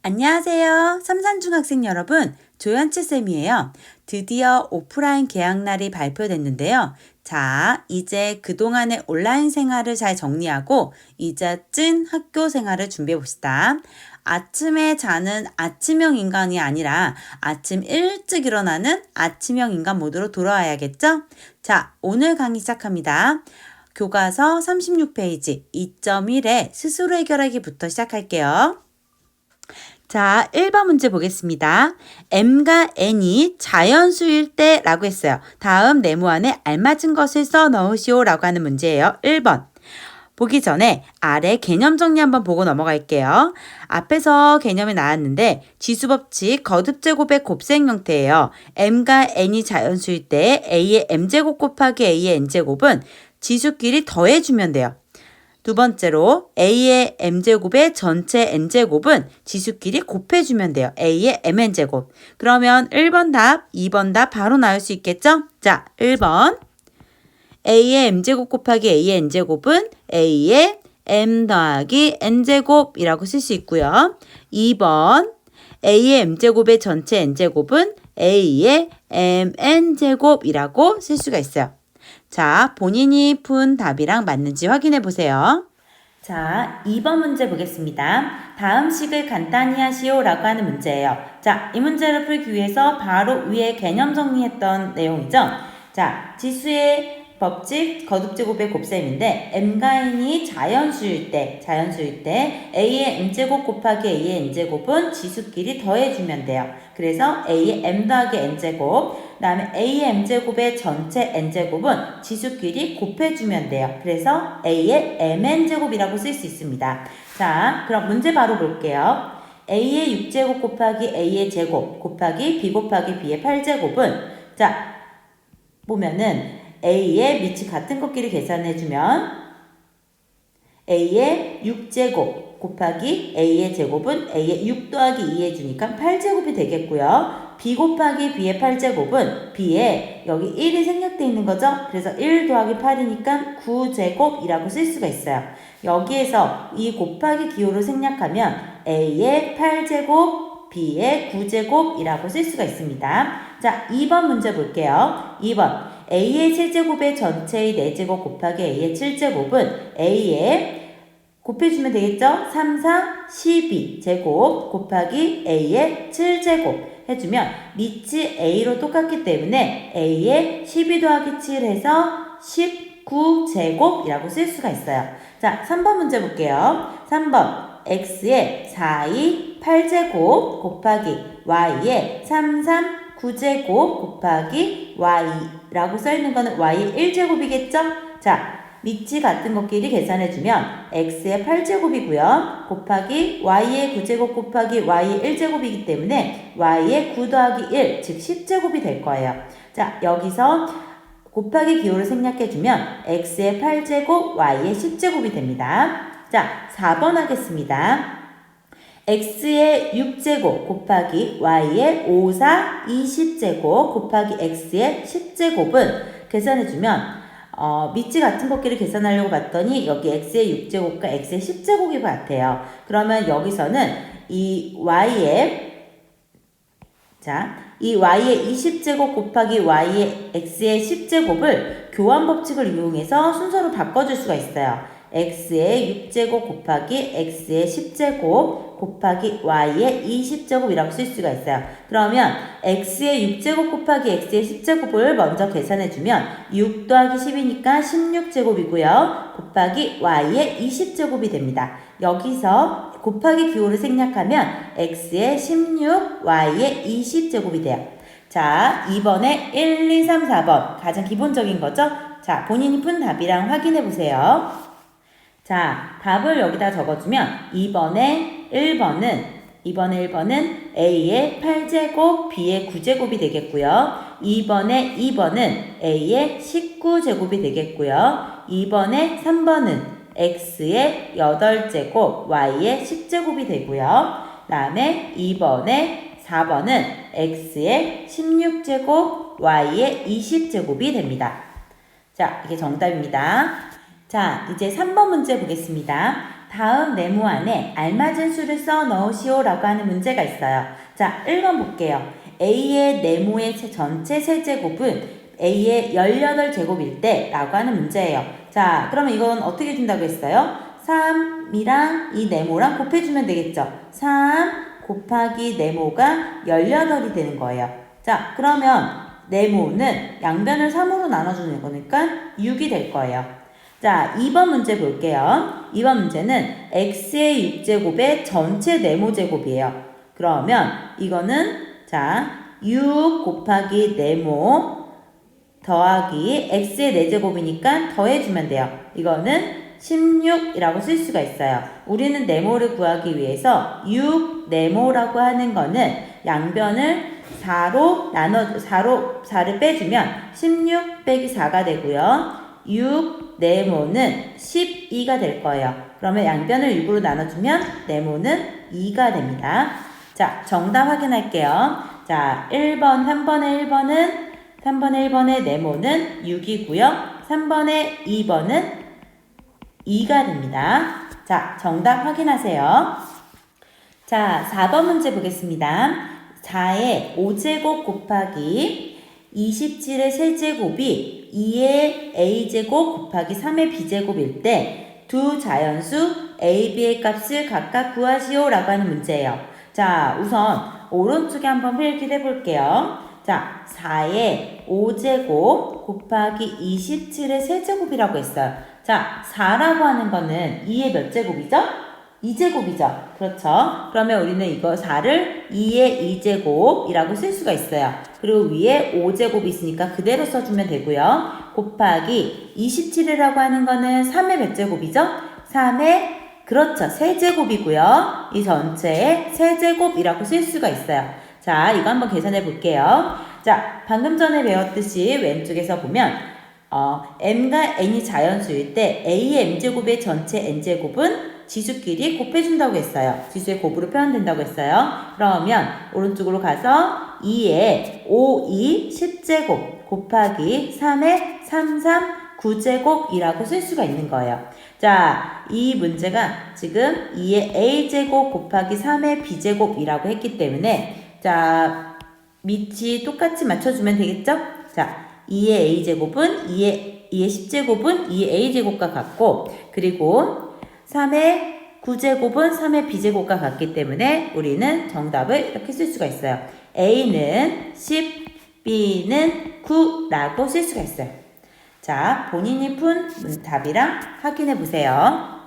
안녕하세요. 삼산중학생 여러분, 조연치쌤이에요. 드디어 오프라인 개학날이 발표됐는데요. 자, 이제 그동안의 온라인 생활을 잘 정리하고 이제 찐 학교 생활을 준비해 봅시다. 아침에 자는 아침형 인간이 아니라 아침 일찍 일어나는 아침형 인간 모드로 돌아와야겠죠? 자, 오늘 강의 시작합니다. 교과서 36페이지 2.1의 스스로 해결하기부터 시작할게요. 자, 1번 문제 보겠습니다. M과 N이 자연수일 때 라고 했어요. 다음 네모안에 알맞은 것을 써 넣으시오 라고 하는 문제예요. 1번. 보기 전에 아래 개념 정리 한번 보고 넘어갈게요. 앞에서 개념이 나왔는데 지수법칙 거듭제곱의 곱셈 형태예요. M과 N이 자연수일 때 A의 M제곱 곱하기 A의 N제곱은 지수끼리 더해주면 돼요. 두 번째로 A의 M제곱의 전체 N제곱은 지수끼리 곱해주면 돼요. A의 MN제곱. 그러면 1번 답, 2번 답 바로 나올 수 있겠죠? 자, 1번. A의 M제곱 곱하기 A의 N제곱은 A의 M 더하기 N제곱이라고 쓸 수 있고요. 2번. A의 M제곱의 전체 N제곱은 A의 MN제곱이라고 쓸 수가 있어요. 자, 본인이 푼 답이랑 맞는지 확인해 보세요. 자, 2번 문제 보겠습니다. 다음 식을 간단히 하시오 라고 하는 문제예요. 자, 이 문제를 풀기 위해서 바로 위에 개념 정리했던 내용이죠. 자, 지수의 법칙 거듭제곱의 곱셈인데 M과 N이 자연수일 때 A의 M제곱 곱하기 A의 N제곱은 지수끼리 더해주면 돼요. 그래서 A의 M 더하기 N제곱, 그 다음에 A의 M제곱의 전체 N제곱은 지수끼리 곱해주면 돼요. 그래서 A의 MN제곱이라고 쓸 수 있습니다. 자, 그럼 문제 바로 볼게요. A의 6제곱 곱하기 A의 제곱 곱하기 B 곱하기 B의 8제곱은 자, 보면은 A의 밑이 같은 것끼리 계산해주면 A의 6제곱 곱하기 A의 제곱은 A의 6 더하기 2 해주니까 8제곱이 되겠고요. B 곱하기 B의 8제곱은 B에 여기 1이 생략되어 있는 거죠. 그래서 1 더하기 8이니까 9제곱이라고 쓸 수가 있어요. 여기에서 이 곱하기 기호를 생략하면 A의 8제곱, B의 9제곱이라고 쓸 수가 있습니다. 자, 2번 문제 볼게요. 2번. A의 세제곱의 전체의 4제곱 곱하기 A의 7제곱은 A의 곱해주면 되겠죠? 3, 4, 12 제곱 곱하기 A의 7제곱 해주면 밑이 A로 똑같기 때문에 A의 12 더하기 7 해서 19제곱이라고 쓸 수가 있어요. 자, 3번 문제 볼게요. 3번. X의 4, 2, 8제곱 곱하기 Y의 3, 3, 9제곱 곱하기 Y라고 써있는 거는 Y의 1제곱이겠죠? 자, 밑이 같은 것끼리 계산해주면 X의 8제곱이고요. 곱하기 Y의 9제곱 곱하기 Y의 1제곱이기 때문에 Y의 9 더하기 1, 즉 10제곱이 될 거예요. 자, 여기서 곱하기 기호를 생략해주면 X의 8제곱, Y의 10제곱이 됩니다. 자, 4번 하겠습니다. X의 6제곱 곱하기 Y의 5, 4, 20제곱 곱하기 X의 10제곱은 계산해주면 밑이 같은 것끼리 계산하려고 봤더니 여기 X의 6제곱과 X의 10제곱이 같아요. 그러면 여기서는 이 Y의 이 Y의 20제곱 곱하기 Y의 X의 10제곱을 교환 법칙을 이용해서 순서로 바꿔줄 수가 있어요. X의 6제곱 곱하기 X의 10제곱 곱하기 Y의 20제곱이라고 쓸 수가 있어요. 그러면 X의 6제곱 곱하기 X의 10제곱을 먼저 계산해주면 6 더하기 10이니까 16제곱이고요. 곱하기 Y의 20제곱이 됩니다. 여기서 곱하기 기호를 생략하면 X의 16, Y의 20제곱이 돼요. 자, 2번에 1, 2, 3, 4번 가장 기본적인 거죠? 자, 본인이 푼 답이랑 확인해 보세요. 자, 답을 여기다 적어주면 2번에 1번은 A의 8제곱, B의 9제곱이 되겠고요. 2번에 2번은 A의 19제곱이 되겠고요. 2번에 3번은 X의 8제곱, Y의 10제곱이 되고요. 그 다음에 2번에 4번은 X의 16제곱, Y의 20제곱이 됩니다. 자, 이게 정답입니다. 자, 이제 3번 문제 보겠습니다. 다음 네모 안에 알맞은 수를 써 넣으시오 라고 하는 문제가 있어요. 자, 1번 볼게요. A의 네모의 전체 세제곱은 A의 18제곱일 때 라고 하는 문제예요. 자, 그러면 이건 어떻게 준다고 했어요? 3이랑 이 네모랑 곱해주면 되겠죠. 3 곱하기 네모가 18이 되는 거예요. 자, 그러면 네모는 양변을 3으로 나눠주는 거니까 6이 될 거예요. 자, 2번 문제 볼게요. 2번 문제는 x의 6제곱의 전체 네모 제곱이에요. 그러면 이거는 자, 6 곱하기 네모 더하기 x의 4제곱이니까 더해주면 돼요. 이거는 16이라고 쓸 수가 있어요. 우리는 네모를 구하기 위해서 6 네모라고 하는 거는 양변을 4를 빼주면 16 빼기 4가 되고요. 6 네모는 12가 될 거예요. 그러면 양변을 6으로 나눠주면 네모는 2가 됩니다. 자, 정답 확인할게요. 자, 1번, 3번의 1번의 네모는 6이고요. 3번의 2번은 2가 됩니다. 자, 정답 확인하세요. 자, 4번 문제 보겠습니다. 4의 5제곱 곱하기 27의 세제곱이 2의 a제곱 곱하기 3의 b제곱일 때 두 자연수 a, b의 값을 각각 구하시오 라고 하는 문제예요. 자, 우선 오른쪽에 한번 필기를 해볼게요. 자, 4의 5제곱 곱하기 27의 세제곱이라고 했어요. 자, 4라고 하는 거는 2의 몇 제곱이죠? 2제곱이죠. 그렇죠. 그러면 우리는 이거 4를 2의 2제곱이라고 쓸 수가 있어요. 그리고 위에 5제곱이 있으니까 그대로 써주면 되고요. 곱하기 27이라고 하는 거는 3의 몇 제곱이죠? 3의 그렇죠. 세제곱이고요. 이 전체의 세제곱이라고 쓸 수가 있어요. 자, 이거 한번 계산해 볼게요. 자, 방금 전에 배웠듯이 왼쪽에서 보면 m과 n이 자연수일 때 a의 m제곱의 전체 n제곱은 지수끼리 곱해준다고 했어요. 지수의 곱으로 표현된다고 했어요. 그러면 오른쪽으로 가서 2의 5, 2, 10제곱 곱하기 3의 3, 3, 9제곱이라고 쓸 수가 있는 거예요. 자, 이 문제가 지금 2의 a제곱 곱하기 3의 b제곱이라고 했기 때문에 자, 밑이 똑같이 맞춰주면 되겠죠? 자, 2의 a제곱은 2의 10제곱은 2의 a제곱과 같고 그리고 3의 9제곱은 3의 b제곱과 같기 때문에 우리는 정답을 이렇게 쓸 수가 있어요. a는 10, b는 9라고 쓸 수가 있어요. 자, 본인이 푼 답이랑 확인해 보세요.